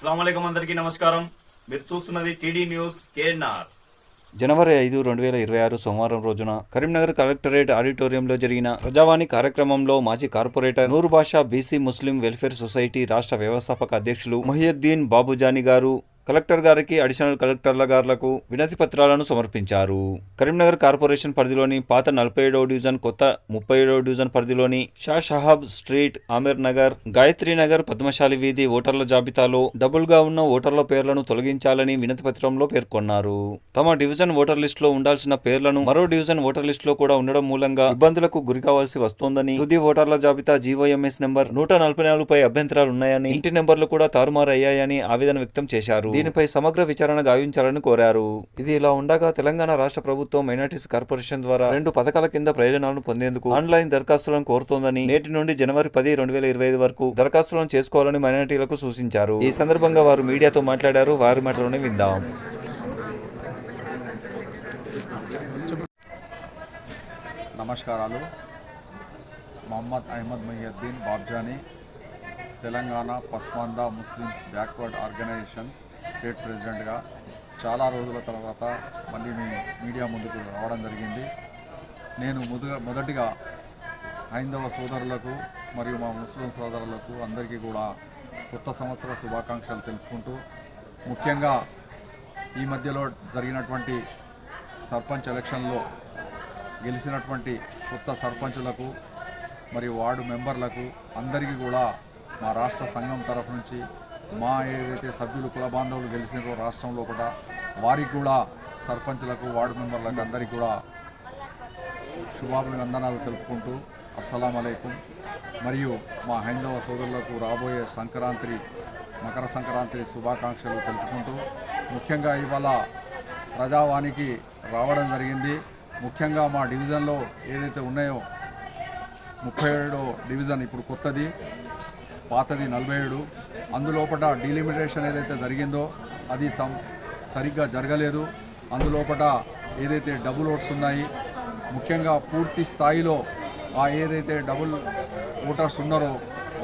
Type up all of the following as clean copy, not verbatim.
అస్సలాముఅలైకుం అందరికీ నమస్కారం. మీరు చూస్తున్నది టీడీ న్యూస్ కేఎన్ఆర్. జనవరి 5, 2026 సోమవారం రోజున కరీంనగర్ కలెక్టరేట్ ఆడిటోరియంలో జరిగిన ప్రజావాణి కార్యక్రమంలో మాజీ కార్పొరేటర్ నూరు బాషా బీసీ ముస్లిం వెల్ఫేర్ సొసైటీ రాష్ట్ర వ్యవస్థాపక అధ్యక్షులు మొహియుద్దీన్ బాబుజానీ గారు కలెక్టర్ గారికి, అడిషనల్ కలెక్టర్ల గారులకు వినతి పత్రాలను సమర్పించారు. కరీంనగర్ కార్పొరేషన్ పరిధిలోని పాత 47వ డివిజన్, కొత్త 37వ డివిజన్ పరిధిలోని షాషహాబ్ స్ట్రీట్, ఆమీర్ నగర్, గాయత్రి నగర్, పద్మశాలి వీధి ఓటర్ల జాబితాలో డబుల్ గా ఉన్న ఓటర్ల పేర్లను తొలగించాలని వినతి పత్రంలో పేర్కొన్నారు. తమ డివిజన్ ఓటర్ లిస్ట్ లో ఉండాల్సిన పేర్లను మరో డివిజన్ ఓటర్ లిస్ట్ లో కూడా ఉండడం మూలంగా ఇబ్బందులకు గురికావాల్సి వస్తోందని, తుది ఓటర్ల జాబితా జీవోఎంఎస్ నెంబర్ 144 పై అభ్యంతరాలున్నాయని, ఇంటి నెంబర్లు కూడా తారుమారు అయ్యాయని ఆవేదన వ్యక్తం చేశారు. దీనిపై సమగ్ర విచారణ గావించాలని కోరారు. ఇది ఇలా ఉండగా తెలంగాణ రాష్ట్ర ప్రభుత్వం మైనార్టీస్ కార్పొరేషన్ ద్వారా 2 పథకాల కింద ప్రయోజనాలను పొందేందుకు ఆన్లైన్ దరఖాస్తులను కోరుతోందని, నేటి నుండి జనవరి 10, 2025 వరకు దరఖాస్తులను చేసుకోవాలని మైనార్టీలకు సూచించారు. ఈ సందర్భంగా వారు మీడియాతో మాట్లాడారు. వారి మాటలోనే విందాం. నమస్కారాలు. Mohammed Ahmed Mohiuddin Babjani, Telangana Pasmanda Muslims backward organisation state ప్రెసిడెంట్గా చాలా రోజుల తర్వాత మళ్ళీ మీ మీడియా ముందుకు రావడం జరిగింది. నేను మొదటిగా హైందవ సోదరులకు మరియు మా ముస్లిం సోదరులకు అందరికీ కూడా కొత్త సంవత్సర శుభాకాంక్షలు తెలుపుకుంటూ, ముఖ్యంగా ఈ మధ్యలో జరిగినటువంటి సర్పంచ్ ఎలక్షన్లో గెలిచినటువంటి కొత్త సర్పంచులకు మరియు వార్డు మెంబర్లకు అందరికీ కూడా మా రాష్ట్ర సంఘం తరఫు నుంచి, మా ఏదైతే సభ్యులు కుల బాంధవులు గెలిచినారో రాష్ట్రంలో కూడా వారికి కూడా, సర్పంచులకు, వార్డు మెంబర్లకు అందరికీ కూడా శుభాభివందనాలు తెలుపుకుంటూ అస్సలాము అలైకుం. మరియు మా హైందవ సోదరులకు రాబోయే మకర సంక్రాంతి శుభాకాంక్షలు తెలుపుకుంటూ, ముఖ్యంగా ఇవాళ ప్రజావానికి రావడం జరిగింది. ముఖ్యంగా మా డివిజన్లో ఏదైతే ఉన్నాయో 37వ డివిజన్ ఇప్పుడు కొత్తది, పాతది 47, అందులోపట డీలిమిటేషన్ ఏదైతే జరిగిందో అది సరిగ్గా జరగలేదు. అందులోపట ఏదైతే డబుల్ ఓట్స్ ఉన్నాయి, ముఖ్యంగా పూర్తి స్థాయిలో ఆ ఏదైతే డబుల్ ఓటర్స్ ఉన్నారో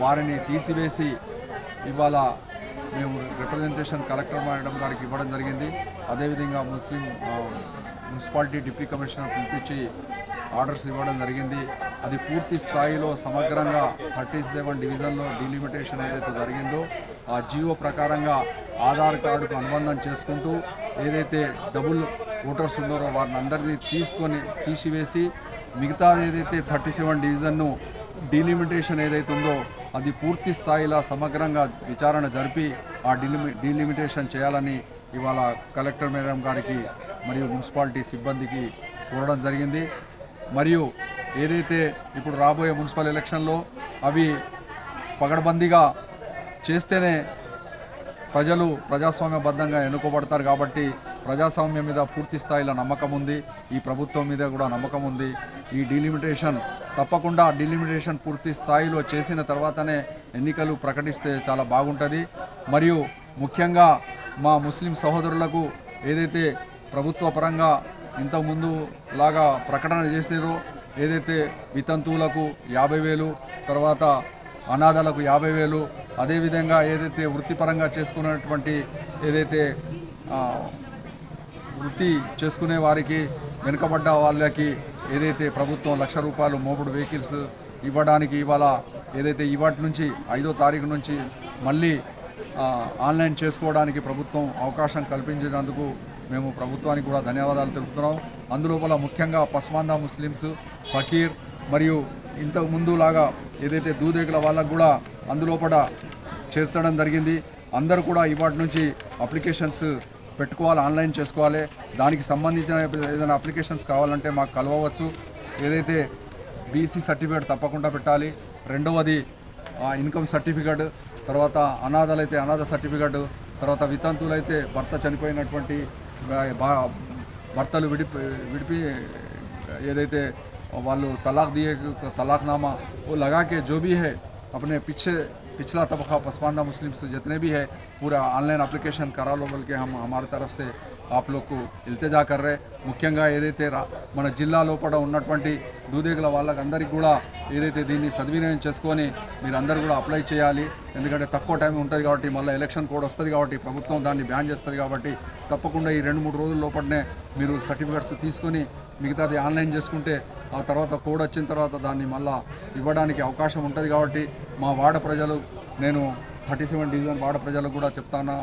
వారిని తీసివేసి ఇవాళ మేము రిప్రజెంటేషన్ కలెక్టర్ మేడం గారికి ఇవ్వడం జరిగింది. అదేవిధంగా మున్సిపాలిటీ డిప్యూటీ కమిషనర్ పిలిపించి ఆర్డర్స్ ఇవ్వడం జరిగింది. అది పూర్తి స్థాయిలో సమగ్రంగా 37 డివిజన్లో డీలిమిటేషన్ ఏదైతే జరిగిందో ఆ జీవో ప్రకారంగా ఆధార్ కార్డుకు అనుబంధం చేసుకుంటూ ఏదైతే డబుల్ ఓటర్స్ ఉన్నారో వారిని అందరినీ తీసివేసి మిగతా ఏదైతే 37 డివిజన్ను డీలిమిటేషన్ ఏదైతే ఉందో అది పూర్తి స్థాయిలో సమగ్రంగా విచారణ జరిపి ఆ డీలిమిటేషన్ చేయాలని ఇవాళ కలెక్టర్ మేడం గారికి మరియు మున్సిపాలిటీ సిబ్బందికి కోరడం జరిగింది. మరియు ఏదైతే ఇప్పుడు రాబోయే మున్సిపల్ ఎలక్షన్లో అవి పగడబందీగా చేస్తేనే ప్రజలు ప్రజాస్వామ్యబద్ధంగా ఎన్నుకోబడతారు. కాబట్టి ప్రజాస్వామ్యం మీద పూర్తి స్థాయిలో నమ్మకం ఉంది, ఈ ప్రభుత్వం మీద కూడా నమ్మకం ఉంది. ఈ డీలిమిటేషన్ తప్పకుండా డీలిమిటేషన్ పూర్తి స్థాయిలో చేసిన తర్వాతనే ఎన్నికలు ప్రకటిస్తే చాలా బాగుంటుంది. మరియు ముఖ్యంగా మా ముస్లిం సహోదరులకు ఏదైతే ప్రభుత్వ పరంగా ఇంతకుముందు లాగా ప్రకటన చేసారో, ఏదైతే వితంతువులకు 50,000, తర్వాత అనాథలకు 50,000, అదేవిధంగా ఏదైతే వృత్తిపరంగా చేసుకున్నటువంటి ఏదైతే వృత్తి చేసుకునే వారికి, వెనుకబడ్డ వాళ్ళకి ఏదైతే ప్రభుత్వం ₹1,00,000 మోబుడు వెహికల్స్ ఇవ్వడానికి ఇవాళ ఏదైతే ఇవాటి నుంచి 5వ తారీఖు నుంచి మళ్ళీ ఆన్లైన్ చేసుకోవడానికి ప్రభుత్వం అవకాశం కల్పించినందుకు మేము ప్రభుత్వానికి కూడా ధన్యవాదాలు తెలుపుతున్నాం. అందులోపల ముఖ్యంగా పస్మాందా ముస్లిమ్స్, ఫకీర్ మరియు ఇంతకు ముందులాగా ఏదైతే దూదేకుల వాళ్ళకు కూడా అందులోపల చేర్చడం జరిగింది. అందరూ కూడా ఇవాటి నుంచి అప్లికేషన్స్ పెట్టుకోవాలి, ఆన్లైన్ చేసుకోవాలి. దానికి సంబంధించిన ఏదైనా అప్లికేషన్స్ కావాలంటే మాకు కలవవచ్చు. ఏదైతే బీసీ సర్టిఫికేట్ తప్పకుండా పెట్టాలి. రెండవది ఇన్కమ్ సర్టిఫికేట్, తర్వాత అనాథలైతే అనాథ సర్టిఫికేట్, తర్వాత వితంతువులైతే భర్త చనిపోయినటువంటి భర్తలు విడిపి ఏదైతే వాళ్ళు तलाक दिए तलाकनामा वो लगा के जो भी है अपने पिछला तबका पसमानदा मुस्लिम से जितने भी है पूरा ऑनलाइन एप्लीकेशन करा लो, बल्कि हम हमारे तरफ से आप लोग को ఇల్తిజా कर रहे ముఖ్యంగా ఏదైతే మన జిల్లా లోపల ఉన్నటువంటి దూదేగుల వాళ్ళకందరికీ కూడా ఏదైతే దీన్ని సద్వినియోగం చేసుకొని మీరు అందరూ కూడా అప్లై చేయాలి. ఎందుకంటే తక్కువ టైం ఉంటుంది కాబట్టి మళ్ళీ ఎలక్షన్ కోడ్ వస్తుంది కాబట్టి ప్రభుత్వం దాన్ని బ్యాన్ చేస్తుంది కాబట్టి తప్పకుండా ఈ 2-3 రోజుల లోపలనే మీరు సర్టిఫికెట్స్ తీసుకొని మిగతాది ఆన్లైన్ చేసుకుంటే ఆ తర్వాత కోడ్ వచ్చిన తర్వాత దాన్ని మళ్ళీ ఇవ్వడానికి అవకాశం ఉంటుంది. కాబట్టి మా వార్డు ప్రజలు నేను 37 डिवीज़न वार्ड प्रजा కూడా చెప్తాను.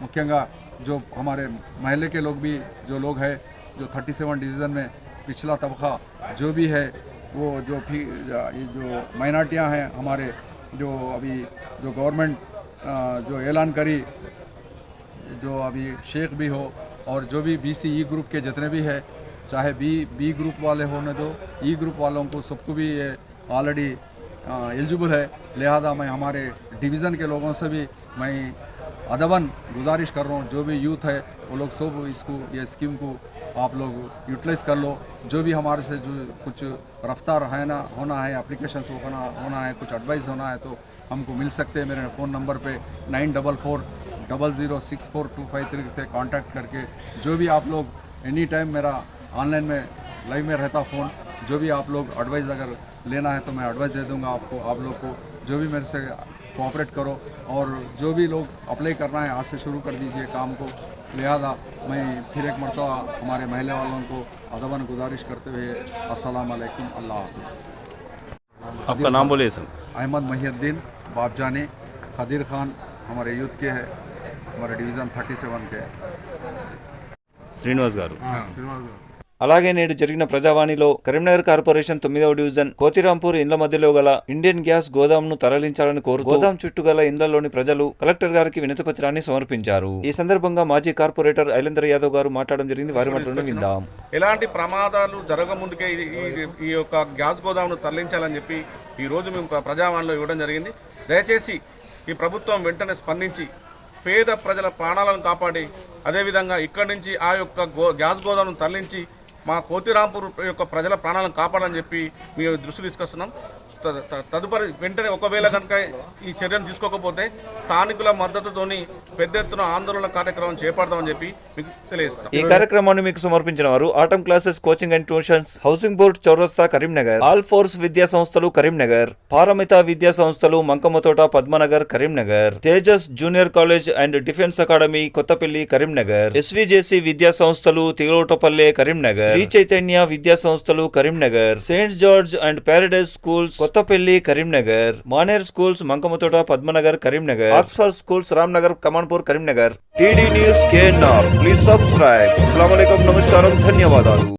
ముఖ్యంగా जो हमारे महल्ले के लोग भी जो लोग हैं जो 37 डिवीज़न में पिछला तबका जो भी है वो जो जो माइनॉरिटियाँ हैं हमारे जो अभी जो गवर्नमेंट जो ऐलान करी जो अभी शेख भी हो और जो भी BC ई ग्रुप के जितने भी है चाहे बी ग्रुप वाले होने दो ई ग्रुप वालों को सबको भी ये ऑलरेडी एलिजिबल है. लिहाजा मैं हमारे डिवीज़न के लोगों से भी मैं अदबन गुजारिश कर रहा हूँ जो भी यूथ है वो लोग सब इसको ये स्कीम को आप लोग यूटिलाइज़ कर लो. जो भी हमारे से जो कुछ रफ्तार है ना होना है एप्लीकेशंस होना है कुछ एडवाइस होना है तो हमको मिल सकते हैं. मेरे फ़ोन नंबर पे 9440064253 से कांटेक्ट करके जो भी आप लोग एनी टाइम मेरा ऑनलाइन में लाइव में रहता फ़ोन जो भी आप लोग एडवाइस अगर लेना है तो मैं एडवाइस दे दूंगा आपको. आप लोग को जो भी मेरे से कोऑपरेट करो और जो भी लोग अप्लाई करना है आज से शुरू कर दीजिए काम को. लिहाजा मैं फिर एक मरतबा हमारे महल्ले वालों को अदबन गुजारिश करते हुए अस्सलाम वालेकुम, अल्लाह हाफ़िज़. आपका नाम बोलिए सर. अहमद महिउद्दीन बाबजानी खदीर खान हमारे यूथ के हैं, हमारे डिवीज़न 37 के. శ్రీనివాస్ గారు. అలాగే నేడు జరిగిన ప్రజావాణిలో కరీంనగర్ కార్పొరేషన్ 9వ డివిజన్ కోతిరాంపూర్ ఇండ్ల మధ్యలో గల ఇండియన్ గ్యాస్ గోదాంను తరలించాలని కోరుతూ గోదాం చుట్టూ గల ఇండ్లలోని ప్రజలు కలెక్టర్ గారికి వినతి పత్రాన్ని సమర్పించారు. ఈ సందర్భంగా మాజీ కార్పొరేటర్ ఐలేందర్ యాదవ్ గారు మాట్లాడడం జరిగింది. వారి మాటలను విందాం. ఎలాంటి ప్రమాదాలు జరగముందుకే ఈ యొక్క గ్యాస్ గోదాంను తరలించాలని చెప్పి ఈ రోజు మేము ప్రజావాణిలో ఇవ్వడం జరిగింది. దయచేసి ఈ ప్రభుత్వం వెంటనే స్పందించి పేద ప్రజల ప్రాణాలను కాపాడి అదేవిధంగా ఇక్కడి నుంచి ఆ యొక్క గ్యాస్ గోదాంను తరలించి మా కోతిరాంపూర్ యొక్క ప్రజల ప్రాణాలను కాపాడాలని చెప్పి మేము దృష్టి తీసుకొస్తున్నాం. తదుపరి వెంటనే ఒకవేళ కనుక ఈ చర్యను తీసుకోకపోతే స్థానికుల మద్దతుతోని పెద్ద ఎత్తున ఆందోళన కార్యక్రమం చేపడతామని చెప్పి మీకు తెలియజేస్తున్నాం. ఈ కార్యక్రమాన్ని మీకు సమర్పించిన వారు atom classes coaching and tuitions, housing board చౌరస్తా కరీంనగర్, ఆల్ ఫోర్స్ విద్యా సంస్థలు కరీంనగర్, పారమిత విద్యా సంస్థలు Mankammathota Padmanagar Karimnagar, Tejas junior college and defence academy Kothapalli Karimnagar, SVJC Vidya సంస్థలు తిగలోటపల్లె కరీంనగర్, శ్రీ చైతన్య విద్యా సంస్థలు Karimnagar, saint George and paradise schools Kothapalli Karimnagar, Maner schools Mankammathota Padmanagar Karimnagar, Oxford schools Ramnagar Kamanpur Karimnagar. TD news KNR. Please subscribe. అస్సలాము అలైకుం, నమస్కారం, ధన్యవాదాలు.